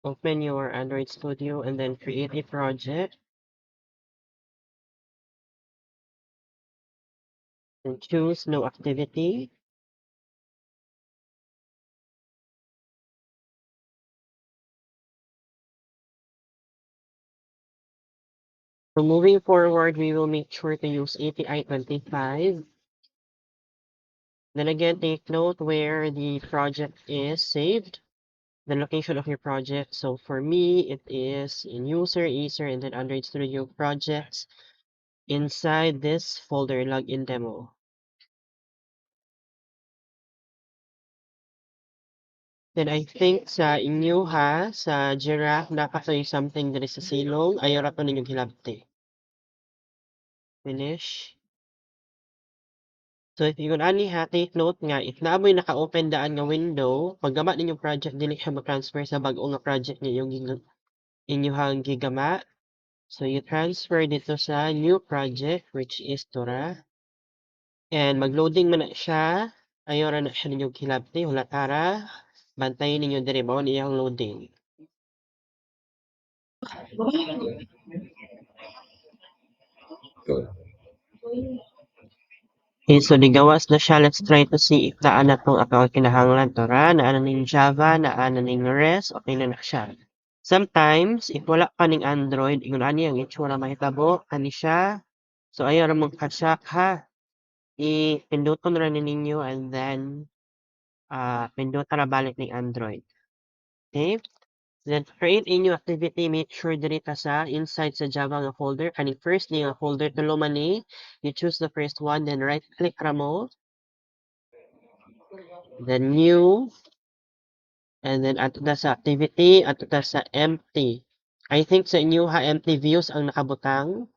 Open your Android Studio and then create a project and choose no activity. So moving forward, we will make sure to use API 25. Then again, take note where the project is saved, the location of your project. So for me, it is in user, Acer, and then Android Studio projects inside this folder login demo. Then I think sa inyo ha, sa Giraffe, napasay something that is sa silong, ayaw rato ninyong hilabti. Finish. So if you could only take note nga, if naamoy naka-open daan nga window, paggama ninyong project, dili siya mag-transfer sa bago nga project niyo yung inyong gigama. So you transfer dito sa new project, which is Tora. And mag-loading man na siya. Ayaw ra na siya ninyong hilabti, hulatara. Bantayin ninyo diri mao iyang loading. Okay, so nigawas na siya. Let's try to see if naan na tong account kinahanglan to ra. Naan na ning Java, naan na ning REST, okay na na siya. Sometimes, if wala pa ning Android, ingon ani ang itsura mahitabo, ani siya. So ayaw ra mong katsak ha. Ipinduton ra ni ninyo and then pindutan na balik ning Android. Okay? Then create a new activity, make sure diri ta sa inside sa Java nga folder. Kaning first ni nga folder tulo man ni. You choose the first one, then right click ra mo. Then new, and then ato ta sa activity, ato ta sa empty. I think sa inyo ha, empty views ang nakabutang.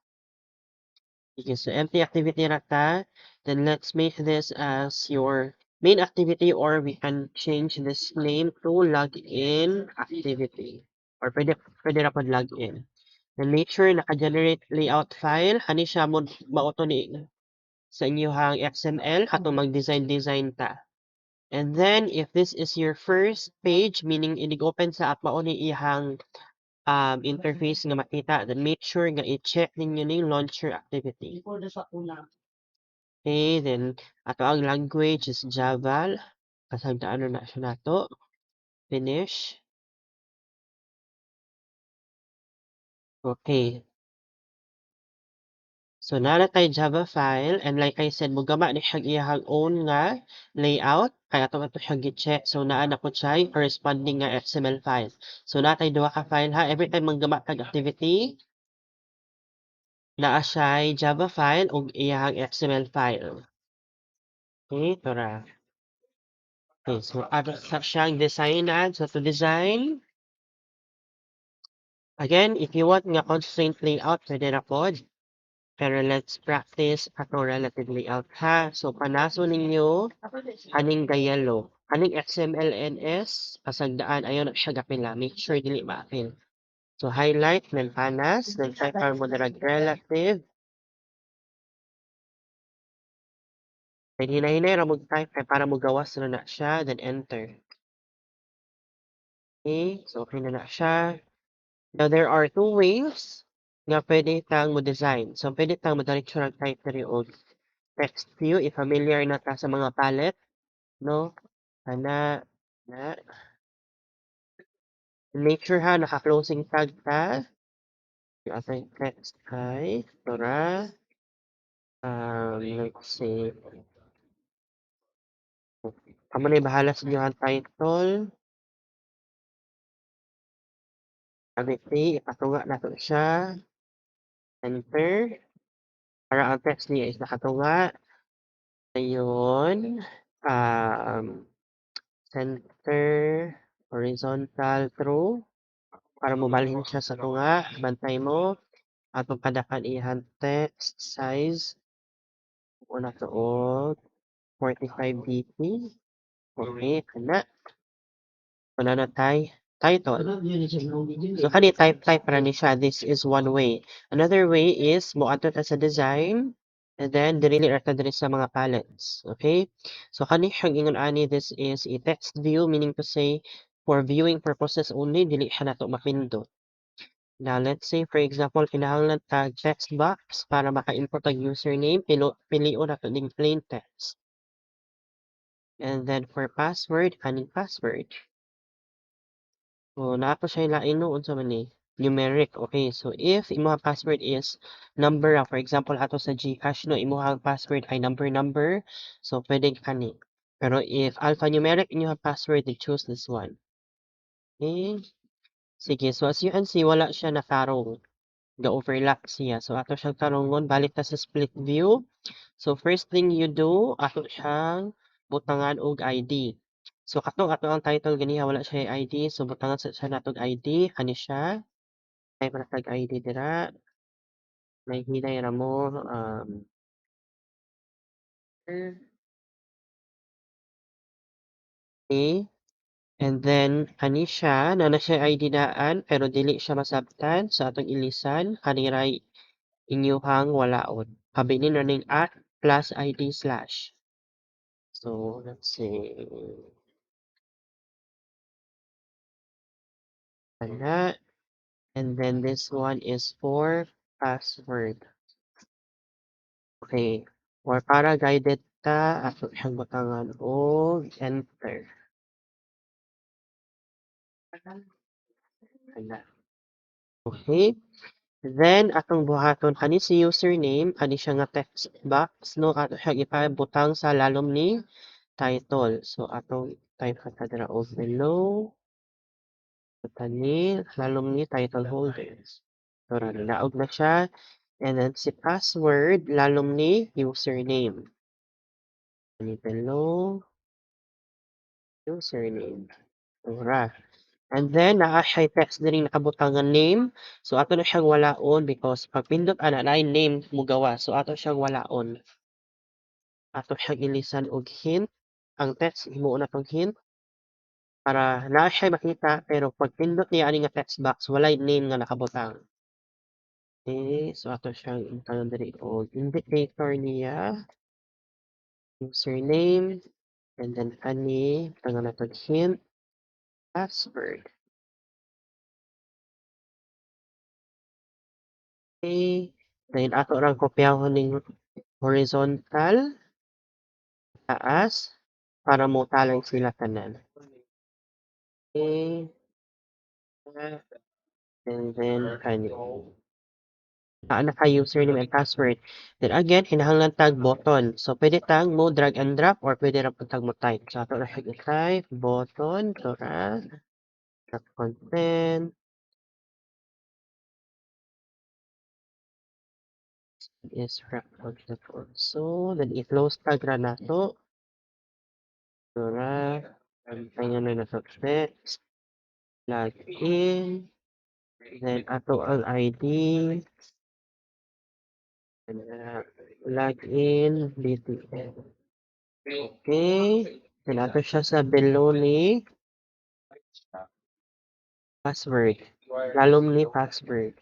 Okay, so empty activity rata. Then let's make this as your main activity, or we can change this name to login activity. Or pwede ra pod login. Then make sure naka-generate layout file. Hani siya mo mauto ni sa inyong XML kato mag-design ta. And then if this is your first page, meaning inig-open sa app mao ni ihang interface nga makita, then make sure nga i-check ninyo ning launcher activity. Okay, then ato ang language is Java. Kasagdaan na siya nato. Finish. Okay. So nara tay Java file, and like I said, mogama ni siyang iyang own nga layout kaya ato ato siyang gi-check. So naa na po siya corresponding nga XML file. So naa tay duha ka file ha. Every time manggama tag activity, naa siya Java file ug iyang XML file. Okay, tara. Okay, so ato sa siyang designan. So to design, again, if you want nga constraint layout, pwede na pod. Pero let's practice ato relative layout ha. So panaso ninyo aning gayalo. Aning XMLNS, pasagdaan, ayaw na siya gapila. Make sure dili maapil. So highlight, then panas, then type our mo dirag relative. Then hinay-hinay ra mo type kay para mo gawas na siya, then enter. Okay, so okay na siya. Now there are two ways nga pwede tang mo design. So pwede tang mo diretso ra type diri og text view, if familiar na ta sa mga palette, no? Ana, na. Make sure ha, naka-closing tag ta. Yung ating text ay, Tora. Let's see. Amo na bahala sa inyo ang title. Activity, ipatunga na to siya. Enter. Para ang text niya is nakatunga. Ayun. Um, center, horizontal, true. Para mabalhin siya sa tunga. Bantay mo. Atong padakan ihan text size. Una to og 45 dp. Okay, kana. Wala na title. So kani type ra ni siya. This is one way. Another way is mo ato ta sa design, and then dili ra ta diri sa mga palettes. Okay? So kani siyang ingon ani, this is a text view, meaning to say for viewing purposes only dili siya nato mapindot. Now let's say for example kinahanglan tag text box para maka-input ang username, pilion nato ning plain text. And then for password, kaning password. So naa pa siya lain no unsa man ni numeric. Okay, so if imong password is number, for example ato sa GCash no imong password ay number, so pwede kani. Pero if alphanumeric inyong password, then choose this one. Okay. Sige, so as you can see, wala siya nakarong. Ga-overlap siya. So, ato siyang tarungon. Balik ta sa split view. So, first thing you do, ato siyang butangan og ID. So, ato ang title ganiha, wala siya ID. So, butangan sa siya natog ID. Kani siya. Type na tag ID dira. May hinay ra mo. Okay. And then, kani siya, na siya ID daan, pero dili siya masabtan. So, atong ilisan, kaniray inyuhang walaon. Habilin running at plus ID slash. So let's see. And that. And then this one is for password. Okay. Or para guided ta, ato siyang butangan o enter. Ana. Okay. Then, atong buhaton kani si username, kani siya nga text box, no? Ato siya ipabutang sa lalom ni title. So, atong type ka dira o below. Tani, lalom ni title holders. So, naog na siya. And then, si password, lalom ni username. Ani below, username. Ura. And then, naa siya text na rin nakabutangan name. So, ato na siyang walaon because pag pindot ana na name mo gawa. So, ato siyang walaon. Ato siyang ilisan og hint. Ang text, himuon na tong hint. Para naa siya makita, pero pag pindot niya ani nga text box, walay name nga nakabutang. Okay, so ato siyang intanan diri og indicator niya, username, and then ani, tangan nato hint, password. Okay, then ato rang kopyahon ning horizontal, taas, para mo talay sila tanan. Okay, and then kani. Naka-username and password. Then again, kinahanglan tag button. So, pwede tag mo drag and drop or pwede ra po tag mo type. So, ato na siya type button, tora, drop content, is wrap content also. Then, i-close tag ra na to. Tora, ang na to text, log in, then ato ang ID, and log in, BTN. Okay. Then, ato siya sa below ni password. Lalom ni password.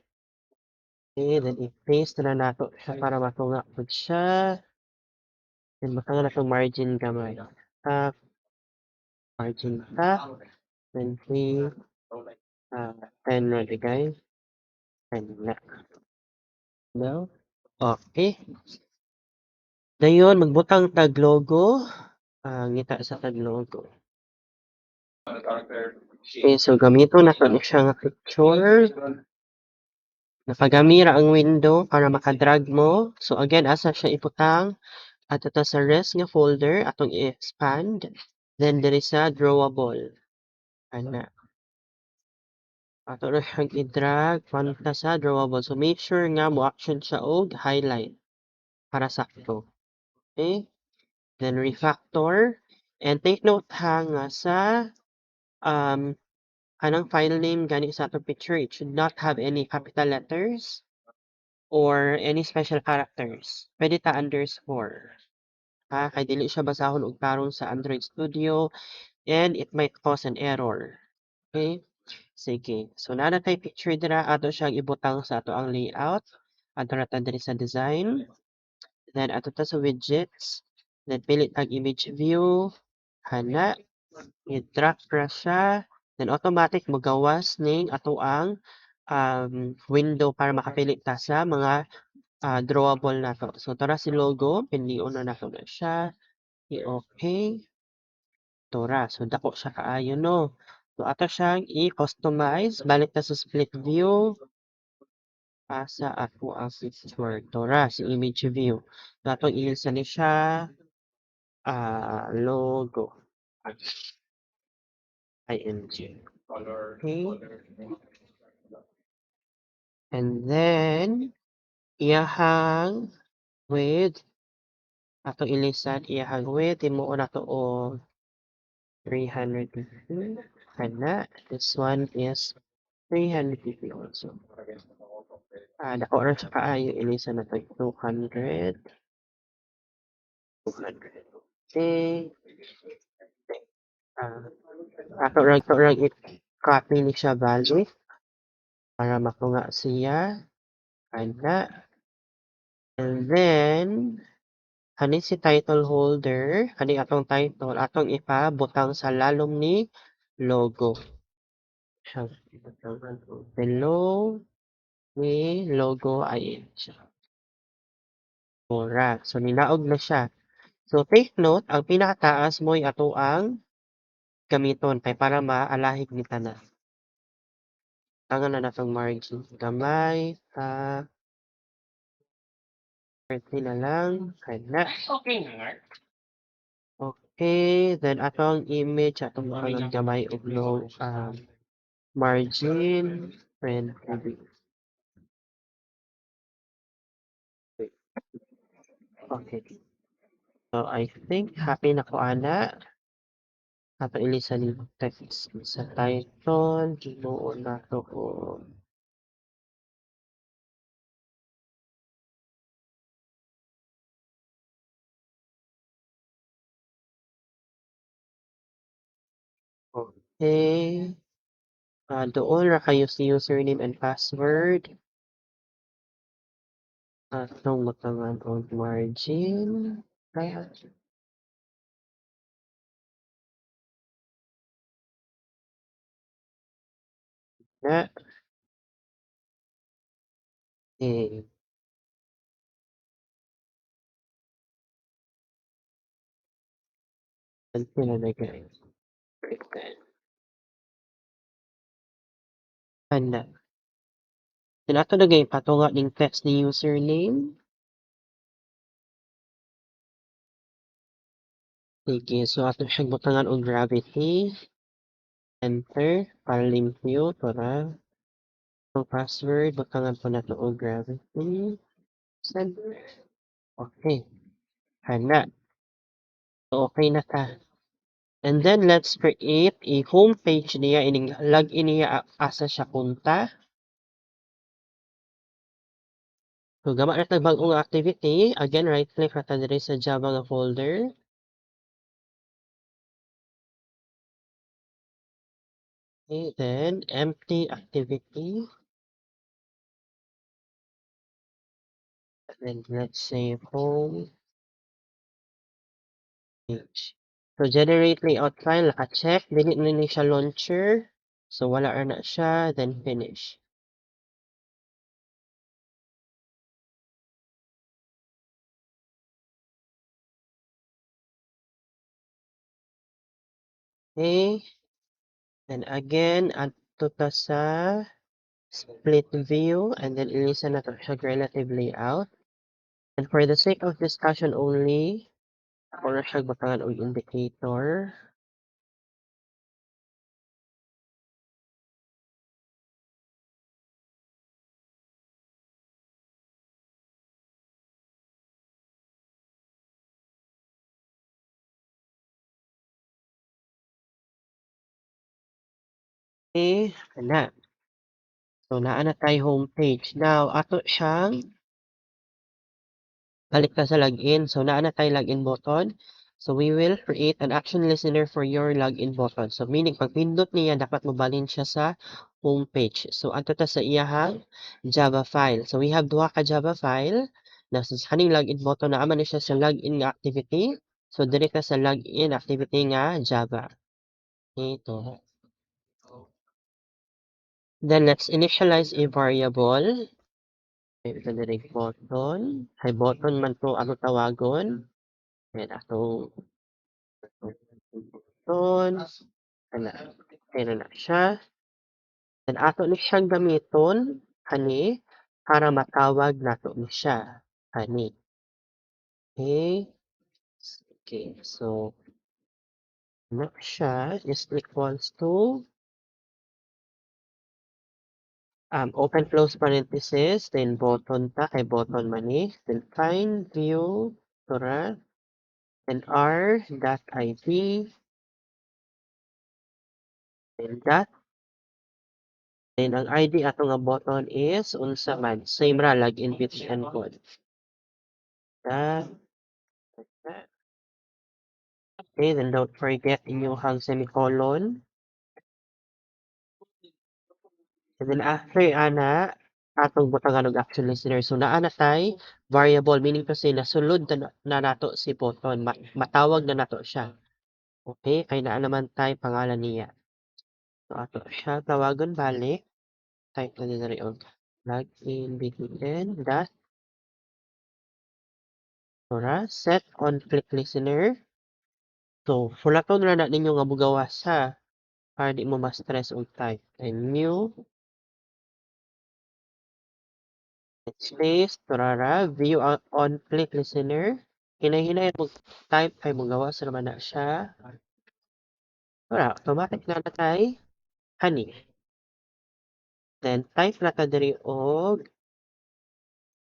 Okay, then i-paste na nato siya para matunga po siya. Then baka na itong margin gamay. Top, margin top. Then we, 10 na di guys. 10 na. No? Okay. Dayon, magbutang tag logo. Ngita sa tag logo. Okay, so gamito na to siya nga picture. Napagamira ang window para makadrag mo. So again, asa siya iputang at ito sa rest nga folder atong i-expand. Then there is a drawable. Ana. Ato na siyang i-drag panta sa drawable. So make sure nga mo action siya og highlight para sakto. Okay? Then refactor. And take note ha nga sa kanang file name gani sa atong picture, it should not have any capital letters or any special characters. Pwede ta underscore. Kay dili siya basahon og tarong sa Android Studio and it might cause an error. Okay? Sige. So, naa na tay picture dira ato siyang ibutang sa ato ang layout. Ato na ta diri sa design. Then ato ta sa widgets. Then pili tag image view. Hana. I-drag ra siya. Then automatic mogawas ning atoang window para makapili ta sa mga drawable nato. So tara si logo, pilion na nato na siya. I-okay. Tora, so dako siya kaayo no. So ato siyang i-customize, balik ta sa split view. Asa ako ang picture. Tora, si image view. So ato ilisa ni siya logo. IMG. Okay. And then, iyahang width, ato ilisan iyahang width, timuon nato og 350. Kana, this one is 350 also. Dako ra siya kaayo, ilisan nato 200. 200. Okay. Ato ra i-copy ni siya value para matunga siya. Kana. And then, kani si title holder, kani atong title, atong ipabutang sa lalom ni logo. Siya, below ni logo ay siya. Mura. So, ninaog na siya. So, take note, ang pinakataas mo ay ato ang gamiton kay para maalahig ni tanan. Tangan na natong margin. Gamay, 30 na lang. Kana. Okay nga. Okay, then atong image atong mga gamay og no margin friendly. Okay. So I think happy na ko ana. Ato ilisa ni text sa title, ginuon na to ko. Okay. Doon ra kayo si username and password. Atong matangan og margin. Na. Eh. Sila na guys. Handa. Then ato na gay patunga ning text ni username. Sige, so ato siyang butangan og gravity. Enter para limpyo para ang password butangan po nato og gravity. Send. Okay. Hana. So okay na ta. And then let's create a home page niya ining login niya asa siya punta. So gama na tag bag-ong activity. Again, right click ra ta diri sa Java nga folder. Okay, then empty activity. And then let's say home page. So generate layout file, naka-check, dili na ni siya launcher. So wala ra na siya, then finish. Okay. And again, add to ta sa split view and then ilisa na to siya relative layout. And for the sake of discussion only, ako na siya butangan og indicator. Okay, na. So naa na tayo homepage. Now, ato siyang balik ta sa login. So naa na tayo login button. So we will create an action listener for your login button. So meaning pag pindot niya dapat mobalin siya sa homepage. So adto ta sa iyahang Java file. So we have duha ka Java file na sa kaning login button naa man ni siya sa login nga activity. So diri ta sa login activity nga Java. Ito. Then let's initialize a variable. Ito direct button. Hay button man to ano tawagon. Then atong button. Ana. Kaya na siya. Then ato ni siyang gamiton ani para matawag nato ni siya. Ani. Okay. Okay. So na siya is equals to open close parenthesis, then button ta kay button man ni, then find view tura, then r dot id, then dot, then ang id ato nga button is unsa man, same ra login with code. Dot, dot. Okay, then don't forget inyong semicolon. And then after ana, atong butangan og action listener. So naa na tay variable, meaning to say nasulod na nato si button, matawag na nato siya. Okay, kay naa naman tay pangalan niya. So ato siya tawagon balik. Type na din rin og login btn dot ora set on click listener. So fulaton ra na ninyo nga bugawas ha para di mo ma-stress og type. And new space turara view on click listener. Hinay-hinay mo type kay magawas naman na siya. Ora automatic na natay honey. Then type na ta diri og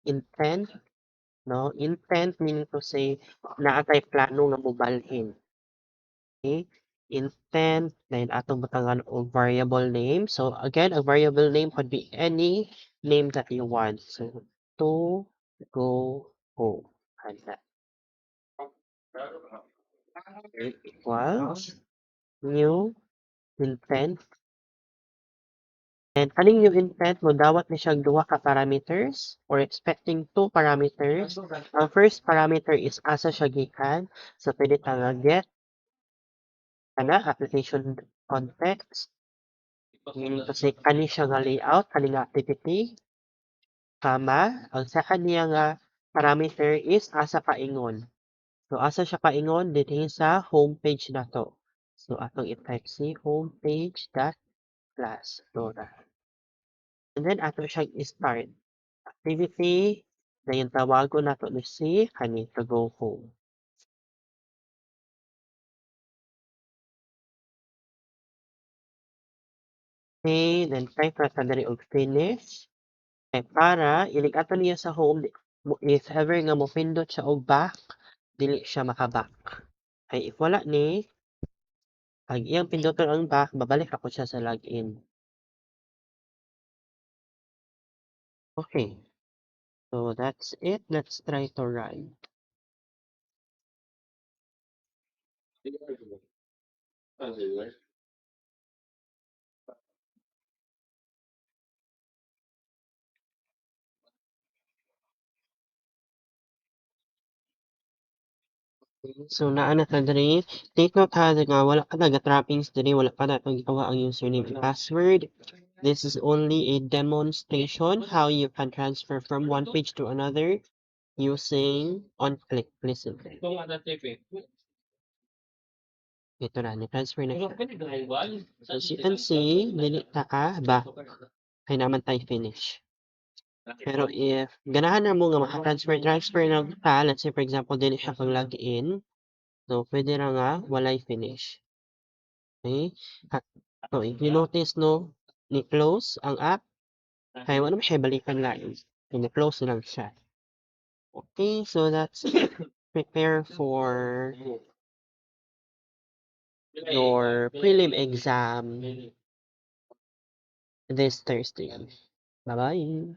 intent. No, intent meaning to say naatay plano nga mobalhin. Okay? Intent, then atong butangan og variable name. So again, a variable name could be any name that you want. So to go home. Handa. Equals new intent. And kaning new intent mo dawat ni siyang duha ka parameters or expecting two parameters. Ang first parameter is asa siya gikan. So pwede ta nga get application context. Meaning to say kani siya nga layout, kani nga activity, kama, ang second niya nga parameter is asa paingon. So asa siya paingon dinhi sa homepage nato. So atong i-type si homepage dot class Dora. And then ato siya i-start activity, dayon tawagon nato ni si kani to go home. Okay, then type ra ta diri og finish. Eh, para ilig-ato niya sa home if ever nga mopindot siya og back, dili siya maka-back. Ay if wala ni, pag iyang pinduton ang back, babalik ako siya sa login. Okay. So that's it. Let's try to run. So naa na ta diri. Take note ha nga wala pa naga-trappings diri, wala pa natong gitawa ang username and password. This is only a demonstration how you can transfer from one page to another using on-click. Listen. Ito na, ni-transfer na siya. As you can see, dili ta back. Kaya naman tayo finish. Pero if ganahan na mo nga maka-transfer na ta, let's say for example, dili siya pang login. So, pwede na nga walay finish. Okay? So, if you notice, no, ni-close ang app, kaya wala mo siya balikan lang. Ni-close lang siya. Okay, so that's prepare for your prelim exam this Thursday. Bye-bye.